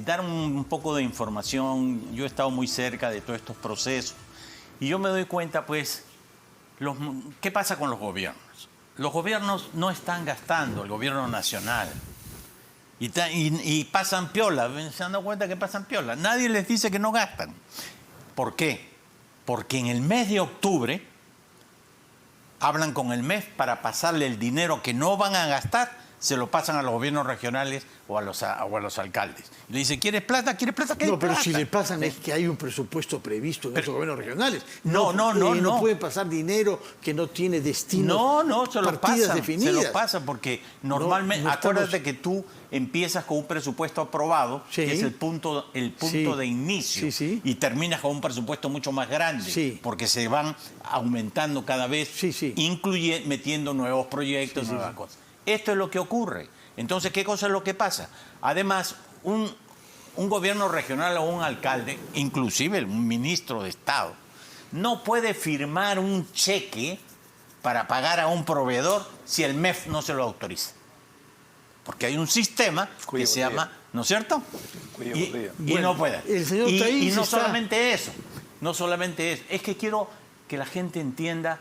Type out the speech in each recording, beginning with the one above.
dar un poco de información. Yo he estado muy cerca de todos estos procesos y yo me doy cuenta, pues, ¿qué pasa con los gobiernos? Los gobiernos no están gastando, el gobierno nacional. Y pasan piola, se han dado cuenta que pasan piola. Nadie les dice que no gastan. ¿Por qué? Porque en el mes de octubre hablan con el MEF para pasarle el dinero que no van a gastar, se lo pasan a los gobiernos regionales o a los alcaldes. Y le dice, ¿quieres plata? ¿Quieres plata? ¿Qué No, pero plata? si le pasan es que hay un presupuesto previsto en esos gobiernos regionales. No puede pasar dinero que no tiene destino. No, se lo partidas pasan. definidas. Se lo pasan porque normalmente, acuérdate que tú empiezas con un presupuesto aprobado, Sí. que es el punto Sí. de inicio, Sí. y terminas con un presupuesto mucho más grande, Sí. porque se van aumentando cada vez, Sí. metiendo nuevos proyectos, nuevas cosas. Esto es lo que ocurre. Entonces, ¿qué cosa es lo que pasa? Además, un gobierno regional o un alcalde, inclusive un ministro de Estado, no puede firmar un cheque para pagar a un proveedor si el MEF no se lo autoriza. Porque hay un sistema que se llama, ¿no es cierto? Y no puede. El señor Y no está... solamente eso, es que quiero que la gente entienda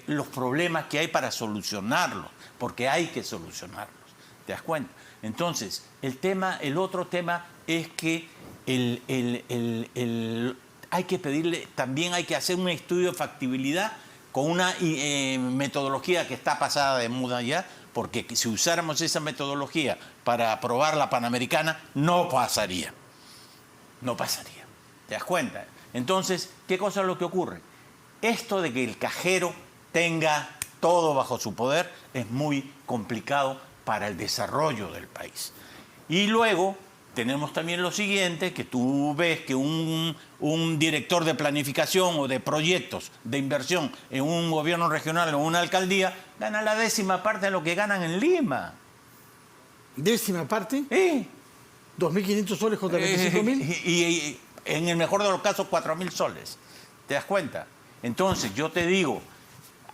los problemas que hay para solucionarlos, porque hay que solucionarlos, ¿te das cuenta? Entonces, el otro tema es que hay que pedirle, también hay que hacer un estudio de factibilidad con una metodología que está pasada de moda ya, porque si usáramos esa metodología para aprobar la Panamericana, no pasaría. No pasaría. ¿Te das cuenta? Entonces, ¿qué cosa es lo que ocurre? Esto de que el cajero tenga todo bajo su poder es muy complicado para el desarrollo del país. Y luego tenemos también lo siguiente, que tú ves que un director de planificación o de proyectos de inversión en un gobierno regional o una alcaldía gana la 10ª parte de lo que ganan en Lima. ¿10ª parte? ¿Eh? 2.500 soles contra 25.000. Y en el mejor de los casos, 4.000 soles. ¿Te das cuenta? Entonces, yo te digo,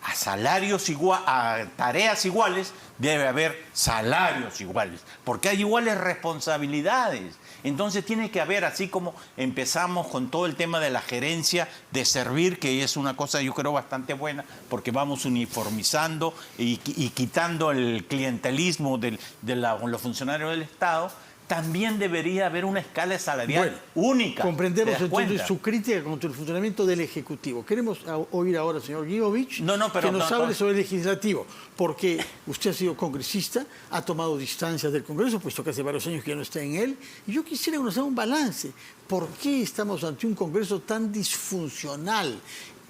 a tareas iguales debe haber salarios iguales, porque hay iguales responsabilidades. Entonces tiene que haber, así como empezamos con todo el tema de la gerencia de servir, que es una cosa yo creo bastante buena, porque vamos uniformizando y quitando el clientelismo de los funcionarios del Estado. También debería haber una escala salarial única. Comprendemos entonces su crítica contra el funcionamiento del Ejecutivo. Queremos oír ahora al señor Guiovich que nos hable sobre el Legislativo, porque usted ha sido congresista, ha tomado distancias del Congreso, puesto que hace varios años que ya no está en él, y yo quisiera que nos haga un balance. ¿Por qué estamos ante un Congreso tan disfuncional,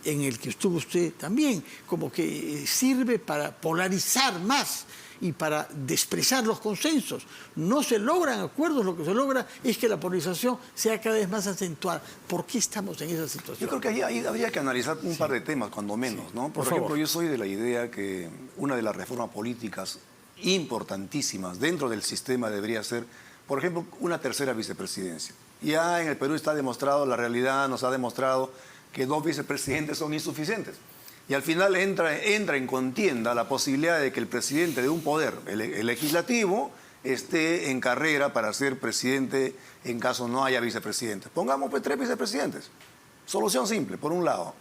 en el que estuvo usted también, como que sirve para polarizar más y para despreciar los consensos? No se logran acuerdos, lo que se logra es que la polarización sea cada vez más acentuada. ¿Por qué estamos en esa situación? Yo creo que ahí habría que analizar un par de temas, cuando menos, ¿no? Por ejemplo, yo soy de la idea que una de las reformas políticas importantísimas dentro del sistema debería ser, por ejemplo, una tercera vicepresidencia. Ya en el Perú está demostrado, la realidad nos ha demostrado que 2 vicepresidentes son insuficientes. Y al final entra en contienda la posibilidad de que el presidente de un poder, el legislativo, esté en carrera para ser presidente en caso no haya vicepresidentes. Pongamos pues 3 vicepresidentes. Solución simple, por un lado.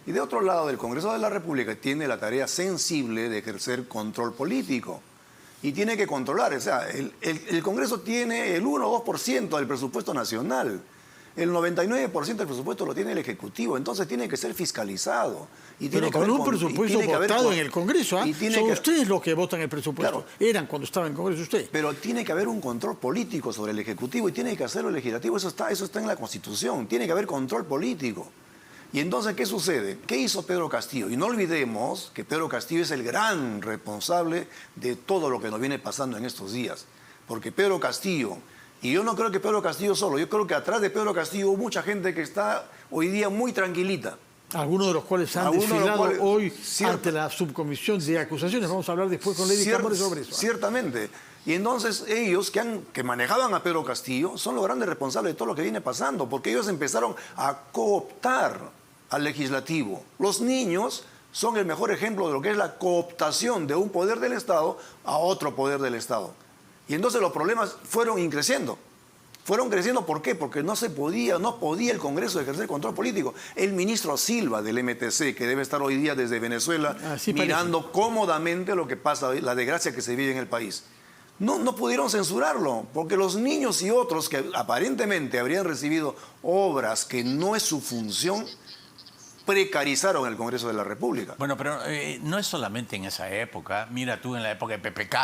Y de otro lado, el Congreso de la República tiene la tarea sensible de ejercer control político. Y tiene que controlar, o sea, el Congreso tiene el 1 o 2% del presupuesto nacional. El 99% del presupuesto lo tiene el Ejecutivo, entonces tiene que ser fiscalizado. Y pero con un presupuesto votado en el Congreso, son ustedes los que votan el presupuesto. Claro, eran cuando estaba en el Congreso usted. Pero tiene que haber un control político sobre el Ejecutivo y tiene que hacerlo el Legislativo, eso está en la Constitución, tiene que haber control político. Y entonces, ¿qué sucede? ¿Qué hizo Pedro Castillo? Y no olvidemos que Pedro Castillo es el gran responsable de todo lo que nos viene pasando en estos días. Porque Pedro Castillo... Y yo no creo que Pedro Castillo solo, yo creo que atrás de Pedro Castillo hubo mucha gente que está hoy día muy tranquilita. Algunos de los cuales han desfilado hoy ante la subcomisión de acusaciones. Vamos a hablar después con Lady Cámara sobre eso. Ciertamente. Y entonces ellos que manejaban a Pedro Castillo son los grandes responsables de todo lo que viene pasando, porque ellos empezaron a cooptar al legislativo. Los niños son el mejor ejemplo de lo que es la cooptación de un poder del Estado a otro poder del Estado. Y entonces los problemas fueron increciendo. Fueron creciendo, ¿por qué? Porque no podía el Congreso ejercer control político. El ministro Silva del MTC, que debe estar hoy día desde Venezuela, mirando cómodamente lo que pasa, la desgracia que se vive en el país. No pudieron censurarlo, porque los niños y otros que aparentemente habrían recibido obras que no es su función, precarizaron el Congreso de la República. Bueno, pero no es solamente en esa época. Mira tú en la época de PPK.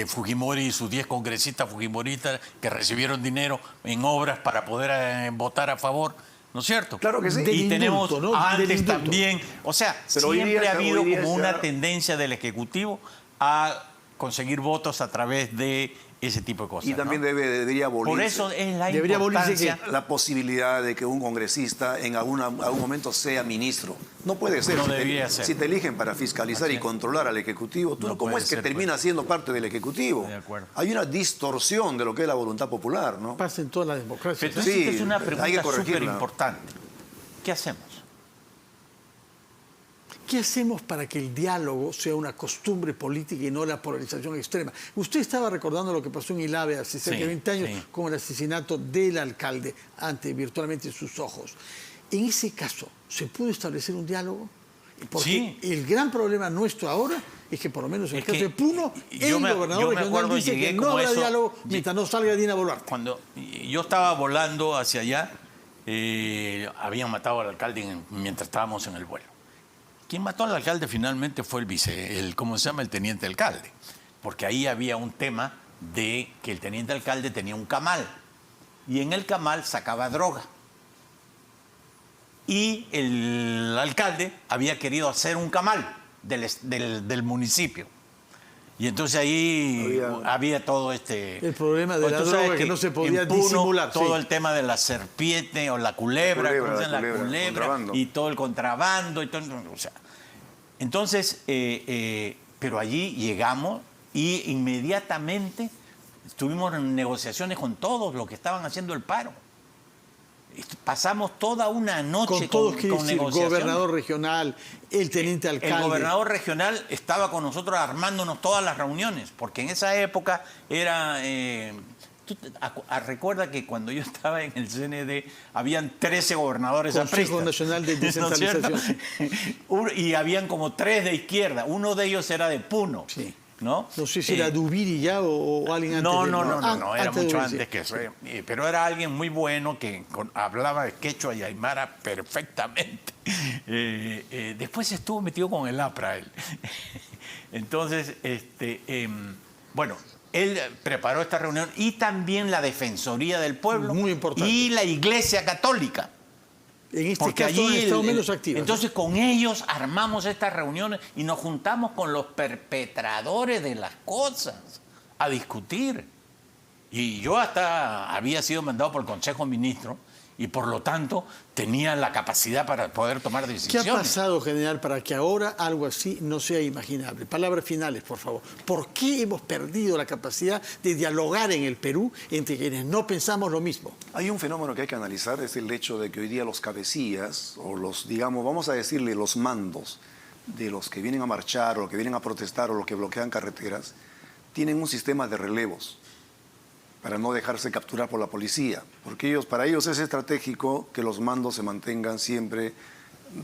Fujimori y sus 10 congresistas fujimoristas que recibieron dinero en obras para poder votar a favor, ¿no es cierto? Claro que sí. Y tenemos antes también, o sea, pero siempre ha habido como una tendencia del Ejecutivo a conseguir votos a través de ese tipo de cosas. Y también debería abolirse. Por eso es la importancia. La posibilidad de que un congresista en algún momento sea ministro. No puede ser. No debería ser. Si te eligen para fiscalizar y controlar al Ejecutivo, ¿tú cómo es que terminas siendo parte del Ejecutivo? De acuerdo. Hay una distorsión de lo que es la voluntad popular, ¿no? Pasa en todas las democracias. Entonces, es una pregunta súper importante. ¿Qué hacemos? ¿Qué hacemos para que el diálogo sea una costumbre política y no la polarización extrema? Usted estaba recordando lo que pasó en Ilave hace cerca de 20 años con el asesinato del alcalde ante virtualmente sus ojos. En ese caso, ¿se pudo establecer un diálogo? Porque el gran problema nuestro ahora es que por lo menos en el caso de Puno, el gobernador regional dice que no habrá diálogo mientras no salga Dina Boluarte. Cuando yo estaba volando hacia allá, habían matado al alcalde mientras estábamos en el vuelo. Quien mató al alcalde finalmente fue el teniente alcalde, porque ahí había un tema de que el teniente alcalde tenía un camal y en el camal sacaba droga. Y el alcalde había querido hacer un camal del municipio. Y entonces ahí había todo el problema de la droga que no se podía disimular. Todo el tema de la serpiente o la culebra y todo el contrabando. Y todo, o sea, entonces, pero allí llegamos y inmediatamente estuvimos en negociaciones con todos los que estaban haciendo el paro. Pasamos toda una noche con negociaciones. El gobernador regional, el teniente alcalde. El gobernador regional estaba con nosotros armándonos todas las reuniones, porque en esa época era... recuerda que cuando yo estaba en el CND habían 13 gobernadores apristas. Consejo Nacional de Descentralización. Y habían como 3 de izquierda. Uno de ellos era de Puno. Sí. ¿No? No sé si era Dubiri ya o alguien antes. No, era mucho antes que eso. Pero era alguien muy bueno que hablaba de quechua y aymara perfectamente. Después estuvo metido con el APRA él. Entonces, bueno, él preparó esta reunión y también la Defensoría del Pueblo. Muy importante. Y la Iglesia Católica. En este caso han estado menos activos. Entonces con ellos armamos estas reuniones y nos juntamos con los perpetradores de las cosas a discutir. Y yo hasta había sido mandado por el Consejo de Ministros y por lo tanto tenía la capacidad para poder tomar decisiones. ¿Qué ha pasado, general, para que ahora algo así no sea imaginable? Palabras finales, por favor. ¿Por qué hemos perdido la capacidad de dialogar en el Perú entre quienes no pensamos lo mismo? Hay un fenómeno que hay que analizar, es el hecho de que hoy día los cabecillas, o los, digamos, vamos a decirle los mandos de los que vienen a marchar, o los que vienen a protestar, o los que bloquean carreteras, tienen un sistema de relevos para no dejarse capturar por la policía, porque para ellos es estratégico que los mandos se mantengan siempre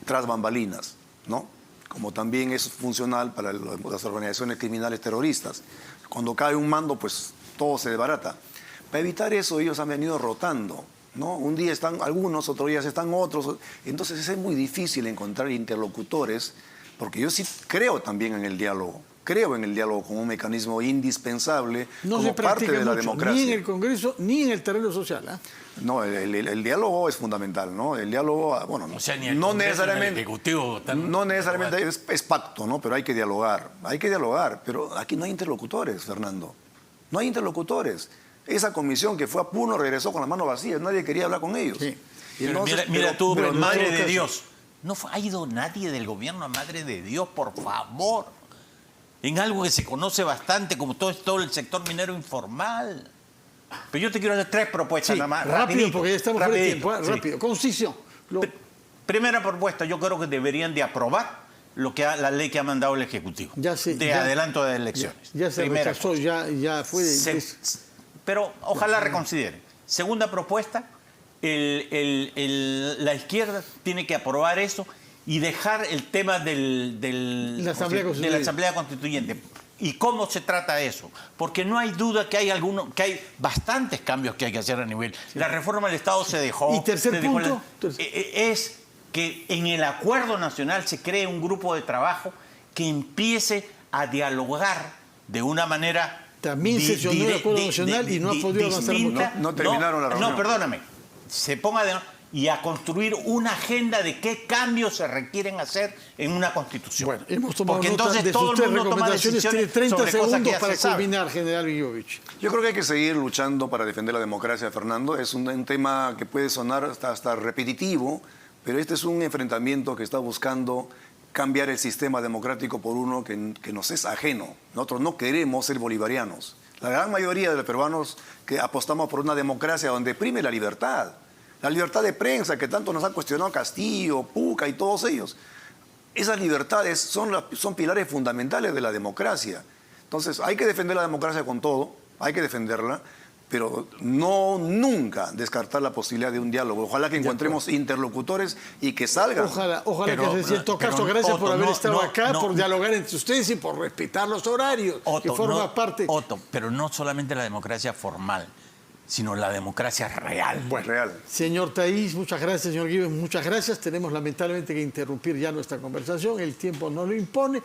tras bambalinas, ¿no? Como también es funcional para las organizaciones criminales terroristas. Cuando cae un mando, pues todo se desbarata. Para evitar eso, ellos han venido rotando, ¿no? Un día están algunos, otro día están otros. Entonces es muy difícil encontrar interlocutores, porque yo sí creo también en el diálogo. Creo en el diálogo como un mecanismo indispensable como parte de la democracia. Ni en el Congreso, ni en el terreno social. No, el diálogo es fundamental, ¿no? El diálogo, bueno, o sea, ni el no necesariamente, Ejecutivo no necesariamente es pacto, ¿no? Pero hay que dialogar, pero aquí no hay interlocutores, Fernando. No hay interlocutores. Esa comisión que fue a Puno regresó con las manos vacías, nadie quería hablar con ellos. Sí. Mira tú, Madre de Dios. No ha ido nadie del gobierno a Madre de Dios, por favor. En algo que se conoce bastante como todo el sector minero informal. Pero yo te quiero hacer 3 propuestas nada más. Rápido, porque ya estamos fuera de tiempo. Rápido, concisión. Primera propuesta, yo creo que deberían de aprobar la ley que ha mandado el Ejecutivo adelanto de elecciones. Ya se rechazó, ya fue... Pero ojalá reconsidere. Segunda propuesta, la izquierda tiene que aprobar eso y dejar el tema de la Asamblea Constituyente. ¿Y cómo se trata eso? Porque no hay duda que hay bastantes cambios que hay que hacer a nivel. Sí. La reforma del Estado se dejó. Y tercer punto. Es que en el acuerdo nacional se cree un grupo de trabajo que empiece a dialogar de una manera... También sesionó el acuerdo nacional y no ha podido avanzar mucho. No terminaron la reunión. No, perdóname. Se ponga y a construir una agenda de qué cambios se requieren hacer en una Constitución. Bueno, hemos tomado nota de sus tres recomendaciones. Tiene 30 segundos para culminar, general Guillovich. Yo creo que hay que seguir luchando para defender la democracia, Fernando. Es un tema que puede sonar hasta repetitivo, pero este es un enfrentamiento que está buscando cambiar el sistema democrático por uno que nos es ajeno. Nosotros no queremos ser bolivarianos. La gran mayoría de los peruanos que apostamos por una democracia donde prime la libertad de prensa que tanto nos han cuestionado Castillo, Puca y todos ellos. Esas libertades son pilares fundamentales de la democracia. Entonces hay que defender la democracia con todo, hay que defenderla, pero nunca descartar la posibilidad de un diálogo. Ojalá que encontremos interlocutores y que salgan. Ojalá que se sienta caso. Gracias por haber estado acá, por dialogar entre ustedes y por respetar los horarios, que forma parte... pero no solamente la democracia formal, sino la democracia real. Bueno, real. Señor Thaís, muchas gracias, señor Guives, muchas gracias. Tenemos lamentablemente que interrumpir ya nuestra conversación, el tiempo no lo impone.